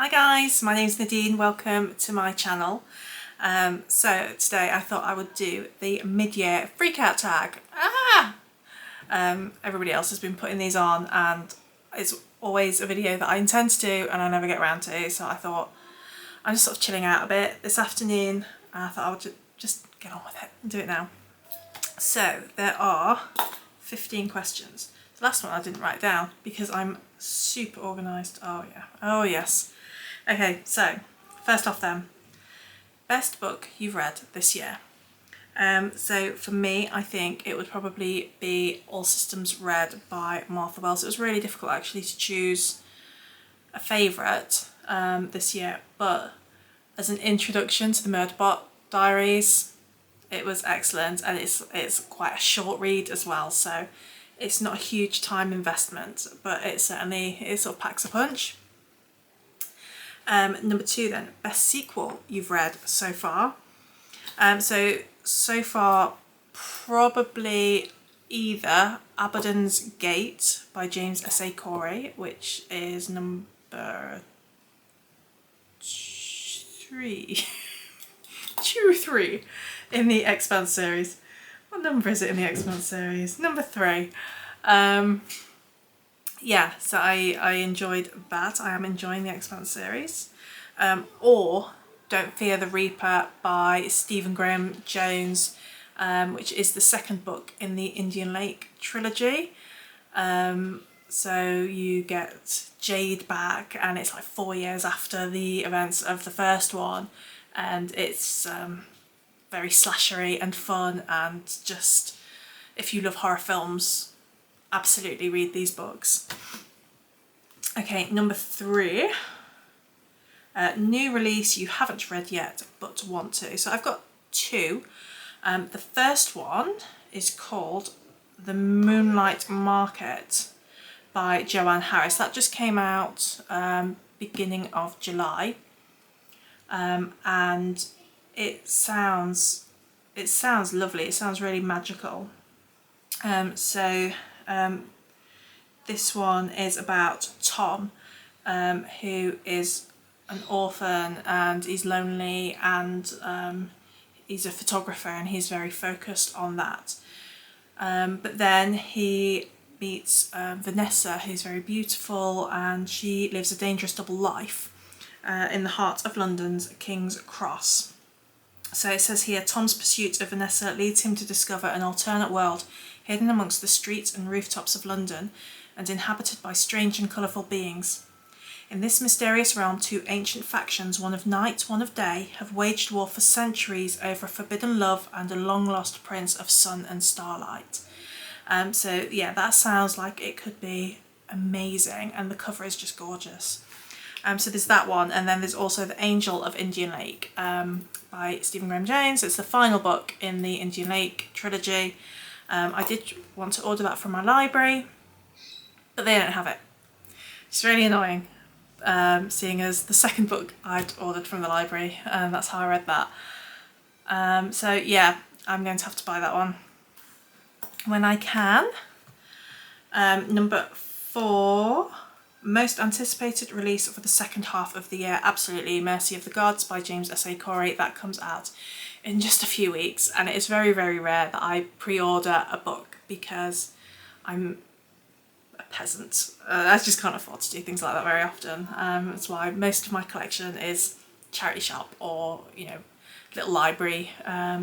Hi guys, my name's Nadine, welcome to my channel. So today I thought I would do the mid-year freakout tag. Everybody else has been putting these on and it's always a video that I intend to do and I never get around to, so I thought I'm just sort of chilling out a bit this afternoon and I thought I would just get on with it and do it now. So there are 15 questions. The last one I didn't write down because I'm super organised. Oh yeah, oh yes. Okay, so first off then, best book you've read this year. So for me, I think it would probably be All Systems Red by Martha Wells. It was really difficult actually to choose a favourite this year, but as an introduction to the Murderbot Diaries, it was excellent, and it's quite a short read as well, so it's not a huge time investment, but it sort of packs a punch. Number two then, best sequel you've read so far. So far probably either Abaddon's Gate by James S.A. Corey, which is number 3 in the Expanse series. What number is it in the Expanse series? Number 3. Yeah, so I enjoyed that. I am enjoying the Expanse series. Or Don't Fear the Reaper by Stephen Graham Jones, which is the second book in the Indian Lake trilogy. So you get Jade back and it's like 4 years after the events of the first one, and it's very slashery and fun, and just, if you love horror films, absolutely read these books. Okay, number 3. New release you haven't read yet but want to. So I've got 2. The first one is called The Moonlight Market by Joanne Harris. That just came out beginning of July, and it sounds lovely. It sounds really magical. This one is about Tom, who is an orphan and he's lonely, and he's a photographer and he's very focused on that. But then he meets Vanessa, who's very beautiful, and she lives a dangerous double life in the heart of London's King's Cross. So it says here, Tom's pursuit of Vanessa leads him to discover an alternate world hidden amongst the streets and rooftops of London and inhabited by strange and colourful beings. In this mysterious realm, 2 ancient factions, one of night, one of day, have waged war for centuries over a forbidden love and a long-lost prince of sun and starlight. So yeah, that sounds like it could be amazing, and the cover is just gorgeous. So there's that one, and then there's also The Angel of Indian Lake by Stephen Graham Jones. It's the final book in the Indian Lake trilogy. I did want to order that from my library, but they don't have it. It's really annoying, seeing as the second book I'd ordered from the library, and that's how I read that. So yeah, I'm going to have to buy that one when I can. Number 4, most anticipated release for the second half of the year, absolutely, Mercy of the Gods by James S.A. Corey. That comes out in just a few weeks, and it is very, very rare that I pre-order a book because I'm a peasant. I just can't afford to do things like that very often. That's why most of my collection is charity shop or, you know, little library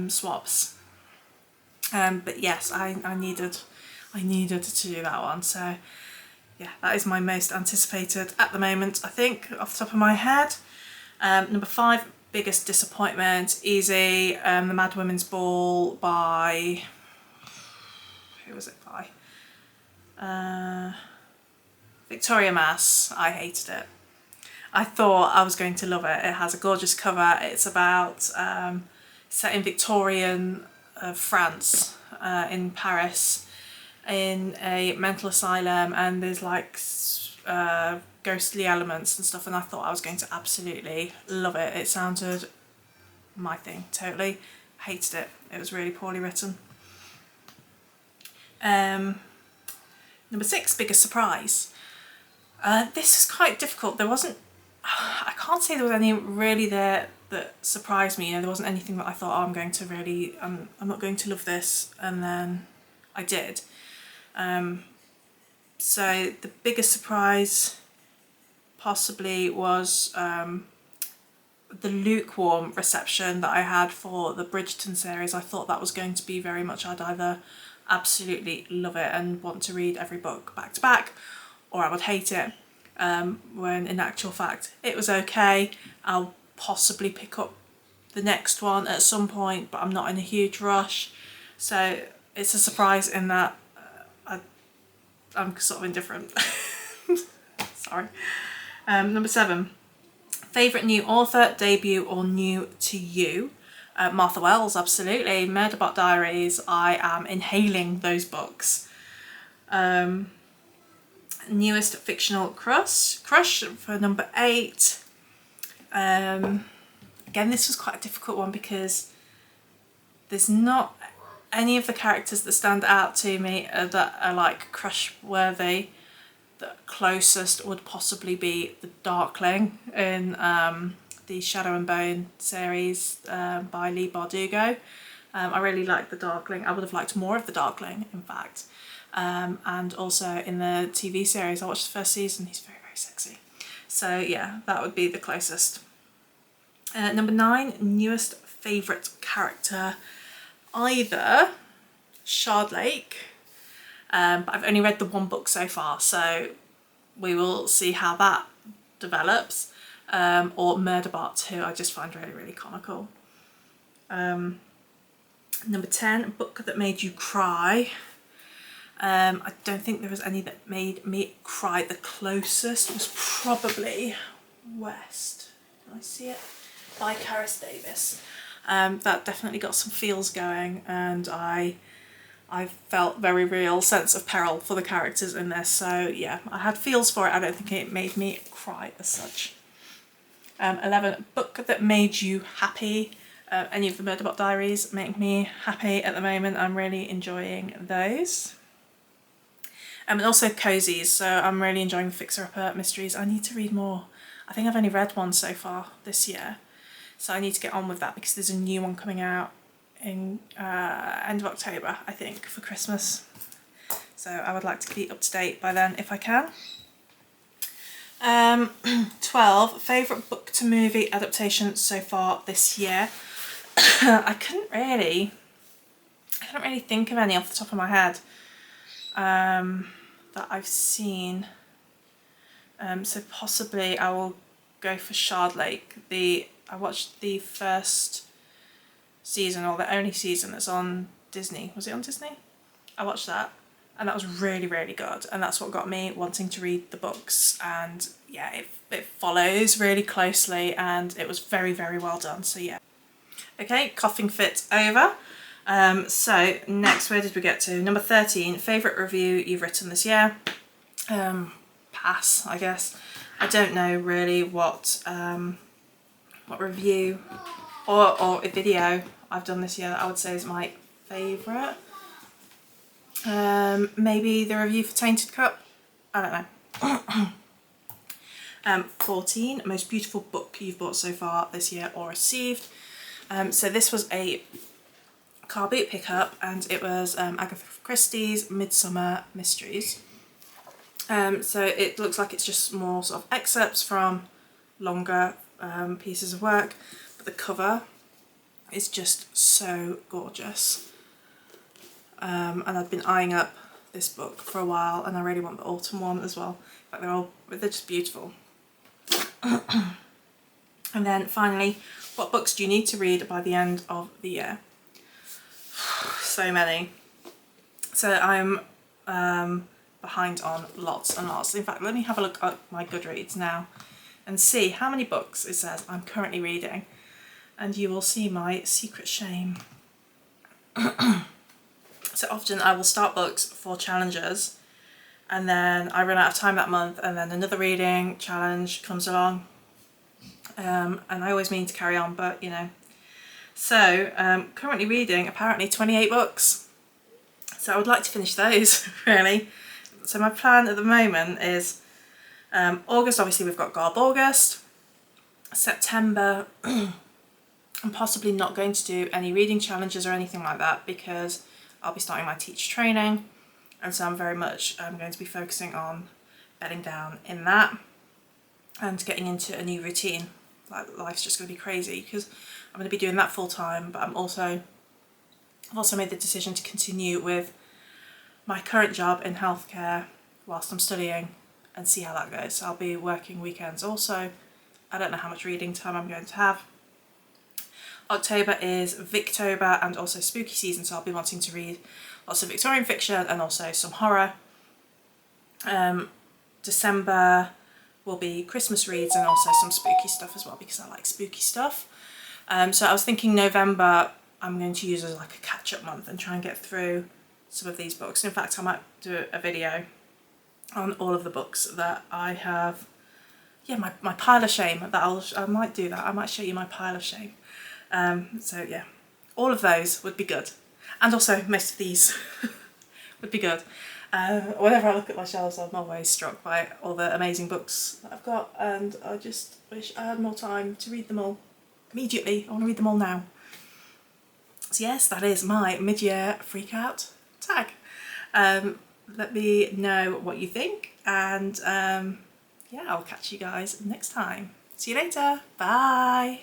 swaps. But yes, I needed to do that one, so yeah, that is my most anticipated at the moment, I think, off the top of my head. Number 5, biggest disappointment, easy, The Mad Women's Ball by, who was it by? Victoria Mass. I hated it. I thought I was going to love it. It has a gorgeous cover. It's about, set in Victorian France, in Paris, in a mental asylum, and there's like ghostly elements and stuff, and I thought I was going to absolutely love it. It sounded my thing, totally. Hated it. It was really poorly written. Number 6, biggest surprise. This is quite difficult. There wasn't, I can't say there was any really there that surprised me. You know, there wasn't anything that I thought, oh, I'm going to really, I'm not going to love this, and then I did. So the biggest surprise possibly was the lukewarm reception that I had for the Bridgerton series. I thought that was going to be very much, I'd either absolutely love it and want to read every book back to back, or I would hate it. When in actual fact it was okay. I'll possibly pick up the next one at some point, but I'm not in a huge rush. So it's a surprise in that I'm sort of indifferent. Sorry. Number 7. Favourite new author, debut or new to you? Martha Wells, absolutely. Murderbot Diaries, I am inhaling those books. Newest fictional crush for number 8. Again, this was quite a difficult one because there's not any of the characters that stand out to me that are like crush worthy. The closest would possibly be the Darkling in the Shadow and Bone series by Leigh Bardugo. I really like the Darkling. I would have liked more of the Darkling, in fact. And also in the TV series, I watched the first season, he's very, very sexy. So yeah, that would be the closest. Number 9, newest favourite character, either Shardlake, but I've only read the one book so far, so we will see how that develops, or Murderbot, who I just find really, really comical. Number 10, book that made you cry. I don't think there was any that made me cry. The closest was probably West. Can I see it? By Karis Davis. That definitely got some feels going, and I felt very real sense of peril for the characters in this. So yeah, I had feels for it. I don't think it made me cry as such. 11, book that made you happy. Any of the Murderbot Diaries make me happy at the moment. I'm really enjoying those. And also cozies, so I'm really enjoying the Fixer Upper mysteries. I need to read more. I think I've only read one so far this year, so I need to get on with that because there's a new one coming out in end of October, I think, for Christmas. So I would like to be up to date by then if I can. 12, favourite book to movie adaptation so far this year. I couldn't really think of any off the top of my head that I've seen. So possibly I will go for Shardlake. I watched the first season, or the only season that's on Disney. Was it on Disney? I watched that, and that was really, really good, and that's what got me wanting to read the books. And yeah, it follows really closely, and it was very, very well done. So yeah. Okay, coughing fit over. So next, where did we get to? Number 13, favourite review you've written this year. Pass, I guess. I don't know really what review or a video I've done this year that I would say is my favourite. Maybe the review for Tainted Cup? I don't know. 14, most beautiful book you've bought so far this year or received. So this was a car boot pickup, and it was Agatha Christie's Midsummer Mysteries. So it looks like it's just more sort of excerpts from longer pieces of work, but the cover is just so gorgeous. And I've been eyeing up this book for a while, and I really want the autumn one as well. In fact, they're just beautiful. And then finally, what books do you need to read by the end of the year? So many. So I'm behind on lots and lots. In fact, let me have a look at my Goodreads now and see how many books it says I'm currently reading, and you will see my secret shame. So often I will start books for challenges, and then I run out of time that month, and then another reading challenge comes along, and I always mean to carry on, but you know. So currently reading apparently 28 books, so I would like to finish those really. So my plan at the moment is August, obviously we've got Garb August, September I'm possibly not going to do any reading challenges or anything like that because I'll be starting my teacher training, and so I'm very much going to be focusing on bedding down in that and getting into a new routine. Like, life's just going to be crazy because I'm going to be doing that full time, but I've also made the decision to continue with my current job in healthcare whilst I'm studying and see how that goes. I'll be working weekends also. I don't know how much reading time I'm going to have. October is Victober and also spooky season, so I'll be wanting to read lots of Victorian fiction and also some horror. December will be Christmas reads and also some spooky stuff as well because I like spooky stuff. So I was thinking November I'm going to use as like a catch-up month and try and get through some of these books. In fact, I might do a video on all of the books that I have. Yeah, my pile of shame. I might do that. I might show you my pile of shame. So yeah, all of those would be good, and also most of these would be good. Whenever I look at my shelves, I'm always struck by all the amazing books that I've got, and I just wish I had more time to read them all immediately. I want to read them all now. So yes, that is my mid-year freakout tag. Let me know what you think, and yeah, I'll catch you guys next time. See you later. Bye.